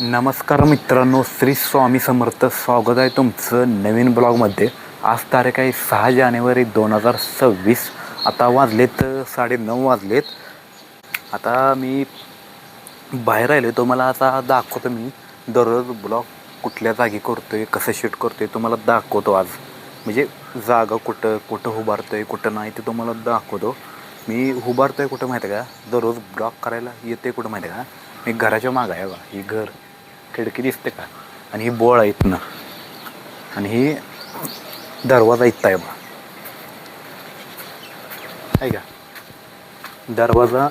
नमस्कार मित्रांनो, श्री स्वामी समर्थ. स्वागत आहे तुमचं नवीन ब्लॉगमध्ये. आज तारीख आहे 6 जानेवारी 2026. आता वाजलेत 9:30 वाजलेत. आता मी बाहेर आले. तुम्हाला आता दाखवतो. मी दररोज ब्लॉग कुठल्या जागी करतो आहे, कसं शूट करतो आहे तुम्हाला दाखवतो. आज म्हणजे जागा कुठं उभारतो आहे, कुठं नाही ते तुम्हाला दाखवतो. मी उभारतो आहे कुठं माहिती आहे का? दररोज ब्लॉग करायला येते कुठं माहिती आहे का? मी घराच्या मागं आहे बा. ही घर खिडकी दिसते का? आणि ही बोळ आहे इथनं, आणि ही दरवाजा इथं आहे बा. आहे का? दरवाजा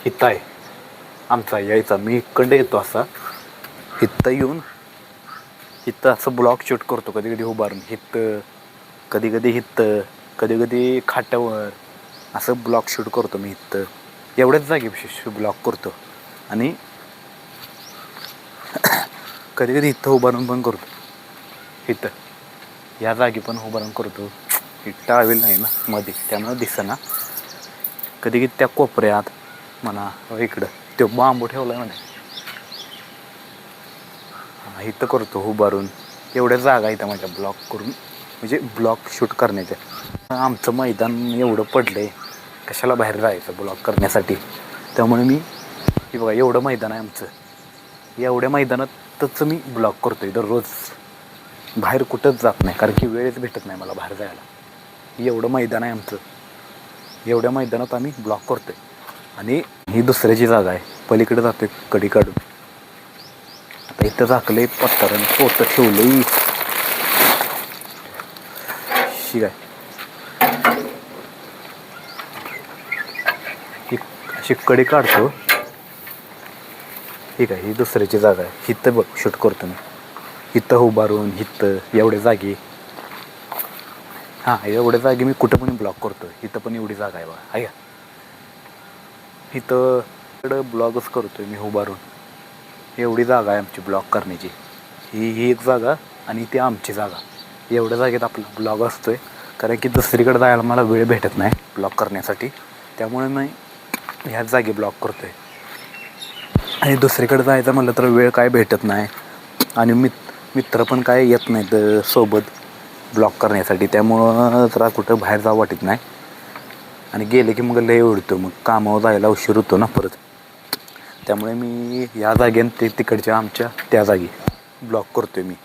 इथं आहे आमचा यायचा. मी इकडे येतो असा, इथं येऊन इथं असं ब्लॉग शूट करतो. कधी कधी उभारून इथं, कधी कधी इथं, कधी कधी खाट्यावर असं ब्लॉग शूट करतो मी इथं. एवढ्याच जागी विशेष ब्लॉग करतो. आणि कधी कधी इथं उभारून पण करतो. इथं या जागी पण उभारून करतो. इथं हवेल नाही ना मध्ये, त्यामुळे दिसेना. कधी कधी त्या कोपऱ्यात म्हणा, इकडं तो बांबू ठेवला आहे म्हणे, इथं करतो उभारून. एवढ्या जागा इथं माझ्या ब्लॉग करून, म्हणजे ब्लॉग शूट करण्याच्या. आमचं मैदान एवढं पडलं आहे, कशाला बाहेर जायचं ब्लॉग करण्यासाठी. त्यामुळे मी हे बघा, एवढं मैदान आहे आमचं. एवढ्या मैदानातच मी ब्लॉग करतो आहे दररोज. बाहेर कुठंच जात नाही, कारण की वेळच भेटत नाही मला बाहेर जायला. एवढं मैदान आहे आमचं. एवढ्या मैदानात आम्ही ब्लॉग करतो आहे. आणि ही दुसऱ्याची जागा आहे, पलीकडे जातो आहे कडी काढून. आता इथं झाकलं आहे पत्ताराने, पोतं ठेवलं शिक आहे. अशी कडी काढतो. ठीक आहे, ही दुसऱ्याची जागा आहे. इथं बघ शूट करतो मी. इथं उभारून इथं एवढ्या जागी, हां एवढ्या जागी मी कुठं पण ब्लॉग करतो. इथं पण एवढी जागा आहे बघा. आहे का? इथं इकडं ब्लॉगच करतो आहे मी उभारून. एवढी जागा आहे आमची ब्लॉग करण्याची. ही एक जागा आणि ती आमची जागा. एवढ्या जागेत आपला ब्लॉग असतो आहे, कारण की दुसरीकडे जायला मला वेळ भेटत नाही ब्लॉग करण्यासाठी. त्यामुळे मी ह्याच जागी ब्लॉग करतो आहे. आणि दुसरीकडे जायचं म्हटलं तर वेळ काय भेटत नाही. आणि मित्र पण काय येत नाहीत सोबत ब्लॉग करण्यासाठी. त्यामुळं जरा कुठं बाहेर जावं वाटत नाही. आणि गेले की मग लय उडतो, मग कामावर जायला उशीर होतो ना परत. त्यामुळे मी या जागेन ते तिकडच्या आमच्या त्या जागी ब्लॉग करतो आहे मी.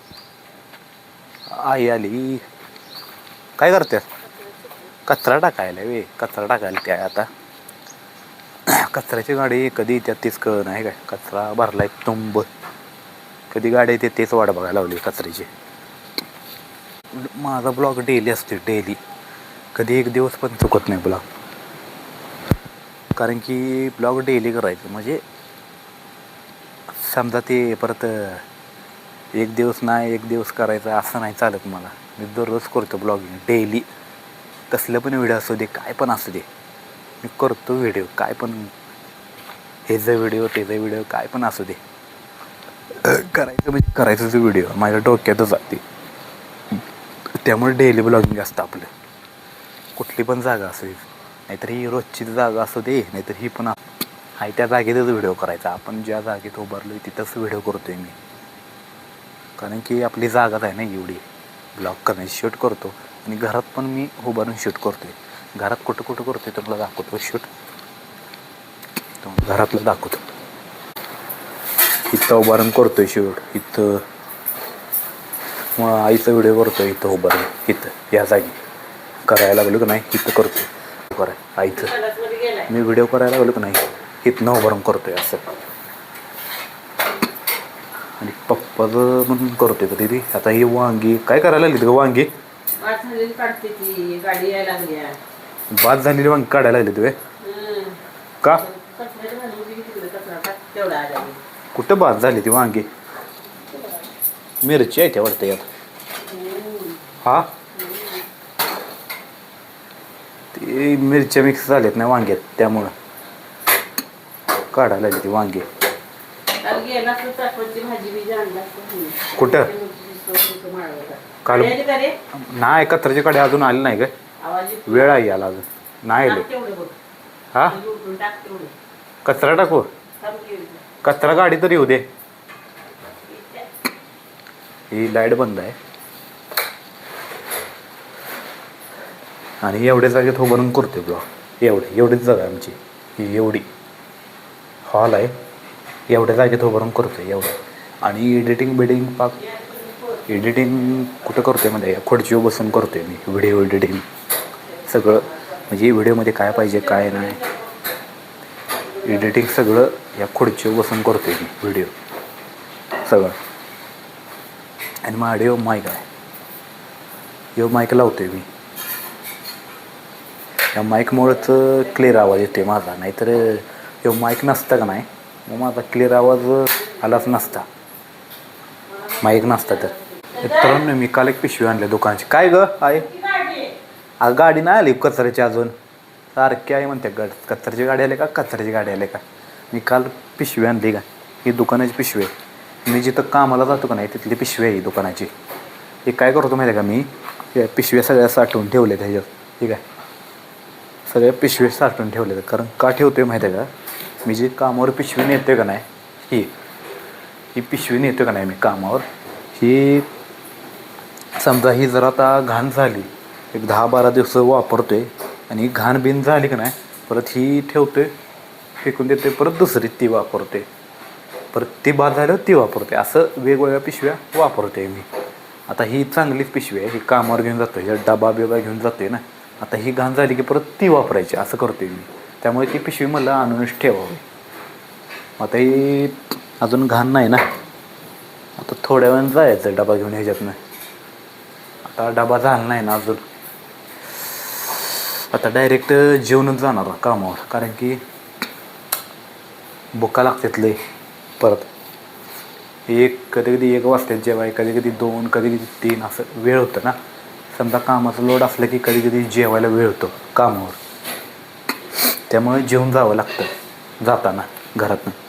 आई आली. काय करते? कचरा टाकायला वे. कचरा टाकायला त्या आता कचऱ्याची गाडी कधी येतात तेच कळ नाही काय. कचरा भरला आहे तुंब. कधी गाडी येते तेच वाट बघायला लावली कचऱ्याची. माझा ब्लॉग डेली असतो, डेली. कधी एक दिवस पण चुकत नाही ब्लॉग. कारण की ब्लॉग डेली करायचं म्हणजे समजा ते परत एक दिवस नाही एक दिवस करायचं असं नाही चालत मला. मी दररोज करतो ब्लॉगिंग डेली. कसलं पण व्हिडिओ असू दे, काय पण असू दे, मी करतो व्हिडिओ. काय पण, हेचा व्हिडिओ त्याचा व्हिडिओ काय पण असू दे, करायचं म्हणजे करायचंच व्हिडिओ. माझ्या डोक्यातच जाते. त्यामुळे डेली ब्लॉगिंग असतं आपलं. कुठली पण जागा असेल, नाहीतर ही रोजची जागा असू दे, नाहीतर ही पण आहे त्या जागेतच व्हिडिओ करायचा. आपण ज्या जागेत उभारलो आहे तिथंच व्हिडिओ करतो आहे मी. कारण की आपली जागाच आहे ना एवढी. ब्लॉग करण्याची शूट करतो. आणि घरात पण मी उभारून शूट करतो आहे. घरात कुठं करतो आहे तर तुला दाखवतो शूट. घरातलं दाखवतो. इथं उभारून करतो आहे शूट. इथं मग आईचा व्हिडिओ करतो आहे इथं उभारून. इथं या जागी करायला लागलो का नाही इथं करतो आईचं मी व्हिडिओ करायला लागलो का नाही इथनं उभारून करतो आहे असं. आणि पप्पाचं म्हणून करतो आहे कधी. आता ही वांगी काय करायला लागली ग? वांगी बाद झालेली वांगी काढायला लागली तुम्ही का? कुठं बाद झाली ती वांगी? मिरची आहे त्या वाटतं यात. हा ते मिरच्या मिक्स झाल्यात ना वांग्यात, त्यामुळं काढायला लागली ती वांगी. कुठं काल नाही कचऱ्याची कडे अजून आली नाही ग. वेळ आहे याला अजून नाही आले. हा कचरा टाकू? कचरा गाडी तर येऊ दे. ही लाईट बंद आहे आणि एवढ्या जागेत उभारून करतोय ब्लॉग. एवढीच जागा आहे आमची. ही एवढी हॉल आहे, एवढ्या जागेत उभारून करतोय एवढं. आणि एडिटिंग कुठं करतोय म्हणजे खुर्चीवर बसून करतोय मी व्हिडिओ एडिटिंग सगळं. म्हणजे व्हिडिओमध्ये काय पाहिजे काय नाही एडिटिंग सगळं या खुर्चीवर बसून करतोय मी व्हिडिओ सगळं. आणि माझ्याकडे माईक आहे, यो माईक लावतोय मी. या माईकमुळंच क्लिअर आवाज येतोय माझा, नाहीतर यो माईक नसता का नाही मग माझा क्लिअर आवाज आलाच नसता, माईक नसता तर. मित्रांनो मी काल एक पिशवी आणली दुकानाची. काय ग आहे? गाडी नाही आली कचऱ्याची अजून. सारखी आहे म्हणते कचऱ्याची गाडी आली का, कचऱ्याची गाडी आली का. मी काल पिशवी आणली का, ही दुकानाची पिशवी आहे. मी जिथं कामाला जातो का नाही तिथली पिशवी आहे ही दुकानाची. हे काय करतो माहिती आहे का, मी पिशव्या सगळ्या साठवून ठेवल्या त्याच्यात. ठीक आहे, सगळ्या पिशव्या साठवून ठेवल्या. कारण का ठेवतो आहे माहिती आहे का, मी जी कामावर पिशवी नेतो का नाही ही पिशवी नेतो का नाही मी कामावर, ही समजा ही जर आता घाण झाली एक 10-12 दिवस वापरतो आहे आणि घाण बिन झाली का नाही परत ही ठेवतो आहे फेकून देतो आहे, परत दुसरी ती वापरते, परत ती बाद झाल्यावर ती वापरते. असं वेगवेगळ्या पिशव्या वापरतो आहे मी. आता ही चांगलीच पिशवी आहे, ही कामावर घेऊन जातो आहे, डबा घेऊन जातो आहे ना. आता ही घाण झाली की परत ती वापरायची असं करतो आहे मी. त्यामुळे ती पिशवी मला आणूनच ठेवावी. आता ही अजून घाण नाही ना, आता थोड्या वेळानं जायचं डबा घेऊन ह्याच्यातनं. आता डबा झाला नाही ना अजून, आता डायरेक्ट जेवणच जाणार कामावर. कारण की भुका लागतात लय. परत कधी 1 वाजतात जेवाय, कधी 2, कधी 3 असं वेळ होतं ना. समजा कामाचं लोड असलं की कधी जेवायला वेळ होतो कामावर, त्यामुळे जेवून जावं लागतं जाताना घरातनं.